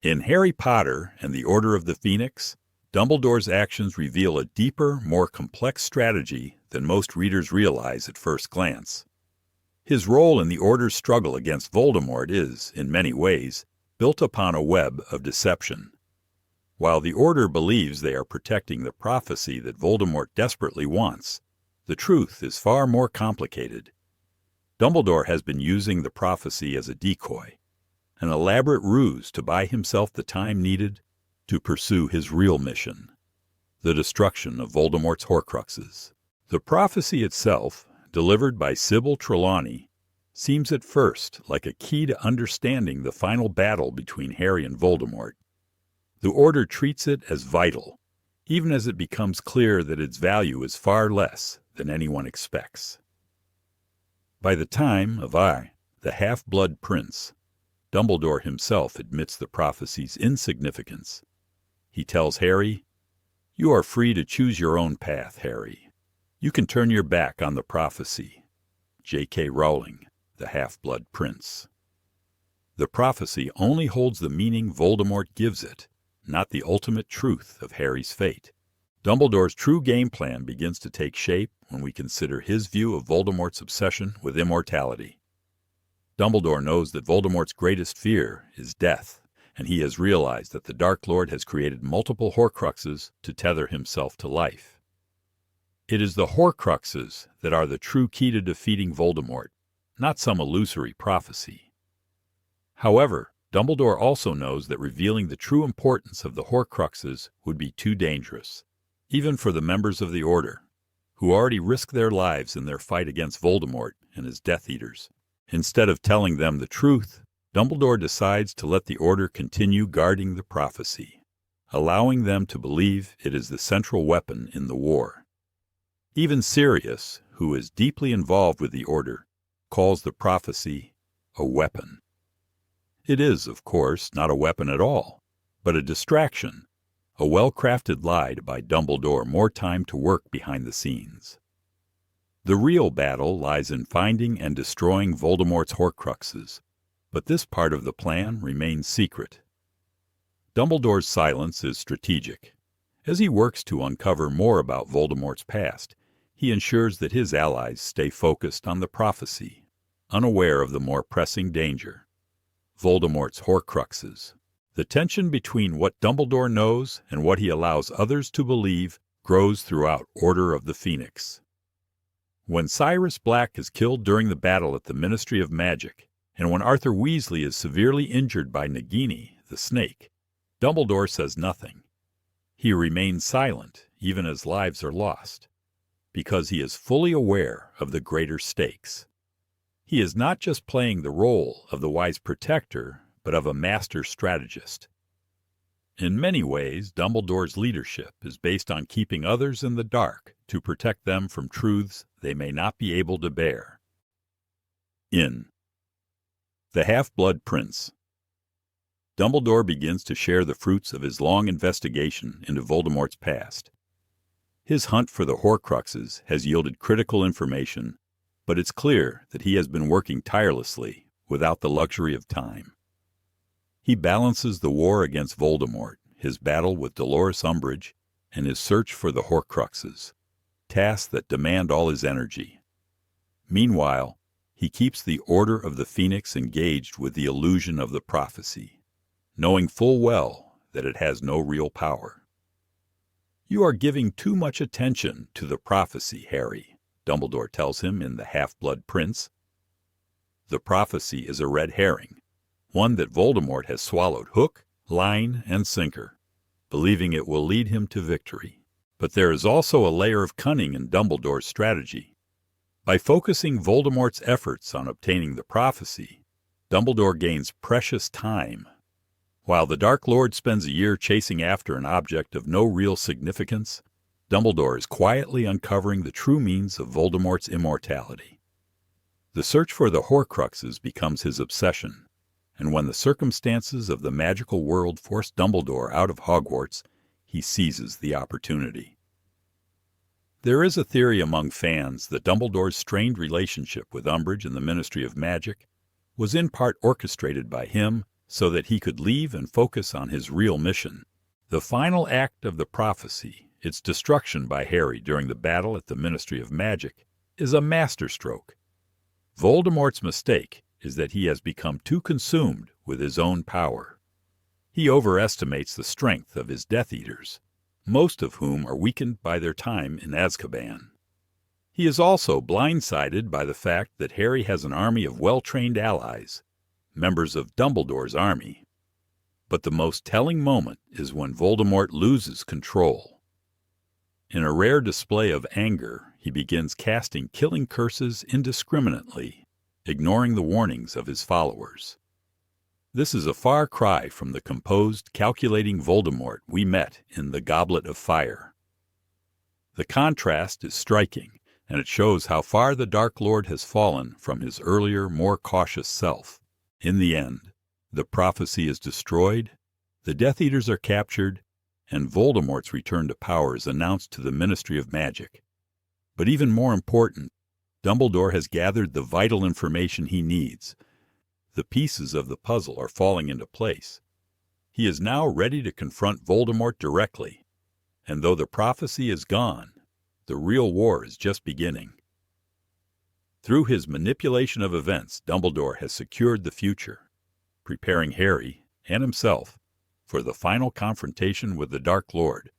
In Harry Potter and the Order of the Phoenix, Dumbledore's actions reveal a deeper, more complex strategy than most readers realize at first glance. His role in the Order's struggle against Voldemort is, in many ways, built upon a web of deception. While the Order believes they are protecting the prophecy that Voldemort desperately wants, the truth is far more complicated. Dumbledore has been using the prophecy as a decoy, an elaborate ruse to buy himself the time needed to pursue his real mission, the destruction of Voldemort's horcruxes. The prophecy itself, delivered by Sybil Trelawney, seems at first like a key to understanding the final battle between Harry and Voldemort. The Order treats it as vital, even as it becomes clear that its value is far less than anyone expects. By the time of the Half-Blood Prince, Dumbledore himself admits the prophecy's insignificance. He tells Harry, "You are free to choose your own path, Harry. You can turn your back on the prophecy." J.K. Rowling, The Half-Blood Prince. The prophecy only holds the meaning Voldemort gives it, not the ultimate truth of Harry's fate. Dumbledore's true game plan begins to take shape when we consider his view of Voldemort's obsession with immortality. Dumbledore knows that Voldemort's greatest fear is death, and he has realized that the Dark Lord has created multiple horcruxes to tether himself to life. It is the horcruxes that are the true key to defeating Voldemort, not some illusory prophecy. However, Dumbledore also knows that revealing the true importance of the horcruxes would be too dangerous, even for the members of the Order, who already risk their lives in their fight against Voldemort and his Death Eaters. Instead of telling them the truth, Dumbledore decides to let the Order continue guarding the prophecy, allowing them to believe it is the central weapon in the war. Even Sirius, who is deeply involved with the Order, calls the prophecy a weapon. It is, of course, not a weapon at all, but a distraction, a well-crafted lie to buy Dumbledore more time to work behind the scenes. The real battle lies in finding and destroying Voldemort's horcruxes, but this part of the plan remains secret. Dumbledore's silence is strategic. As he works to uncover more about Voldemort's past, he ensures that his allies stay focused on the prophecy, unaware of the more pressing danger: Voldemort's horcruxes. The tension between what Dumbledore knows and what he allows others to believe grows throughout Order of the Phoenix. When Sirius Black is killed during the battle at the Ministry of Magic, and when Arthur Weasley is severely injured by Nagini, the snake, Dumbledore says nothing. He remains silent, even as lives are lost, because he is fully aware of the greater stakes. He is not just playing the role of the wise protector, but of a master strategist. In many ways, Dumbledore's leadership is based on keeping others in the dark to protect them from truths they may not be able to bear. In The Half-Blood Prince, Dumbledore begins to share the fruits of his long investigation into Voldemort's past. His hunt for the Horcruxes has yielded critical information, but it's clear that he has been working tirelessly without the luxury of time. He balances the war against Voldemort, his battle with Dolores Umbridge, and his search for the Horcruxes, tasks that demand all his energy. Meanwhile, he keeps the Order of the Phoenix engaged with the illusion of the prophecy, knowing full well that it has no real power. "You are giving too much attention to the prophecy, Harry," Dumbledore tells him in The Half-Blood Prince. The prophecy is a red herring, one that Voldemort has swallowed hook, line, and sinker, believing it will lead him to victory. But there is also a layer of cunning in Dumbledore's strategy. By focusing Voldemort's efforts on obtaining the prophecy, Dumbledore gains precious time. While the Dark Lord spends a year chasing after an object of no real significance, Dumbledore is quietly uncovering the true means of Voldemort's immortality. The search for the Horcruxes becomes his obsession, and when the circumstances of the magical world force Dumbledore out of Hogwarts, he seizes the opportunity. There is a theory among fans that Dumbledore's strained relationship with Umbridge and the Ministry of Magic was in part orchestrated by him so that he could leave and focus on his real mission. The final act of the prophecy, its destruction by Harry during the battle at the Ministry of Magic, is a masterstroke. Voldemort's mistake is that he has become too consumed with his own power. He overestimates the strength of his Death Eaters, most of whom are weakened by their time in Azkaban. He is also blindsided by the fact that Harry has an army of well-trained allies, members of Dumbledore's army. But the most telling moment is when Voldemort loses control. In a rare display of anger, he begins casting killing curses indiscriminately, ignoring the warnings of his followers. This is a far cry from the composed, calculating Voldemort we met in The Goblet of Fire. The contrast is striking, and it shows how far the Dark Lord has fallen from his earlier, more cautious self. In the end, the prophecy is destroyed, the Death Eaters are captured, and Voldemort's return to power is announced to the Ministry of Magic. But even more important, Dumbledore has gathered the vital information he needs. The pieces of the puzzle are falling into place. He is now ready to confront Voldemort directly, and though the prophecy is gone, the real war is just beginning. Through his manipulation of events, Dumbledore has secured the future, preparing Harry and himself for the final confrontation with the Dark Lord.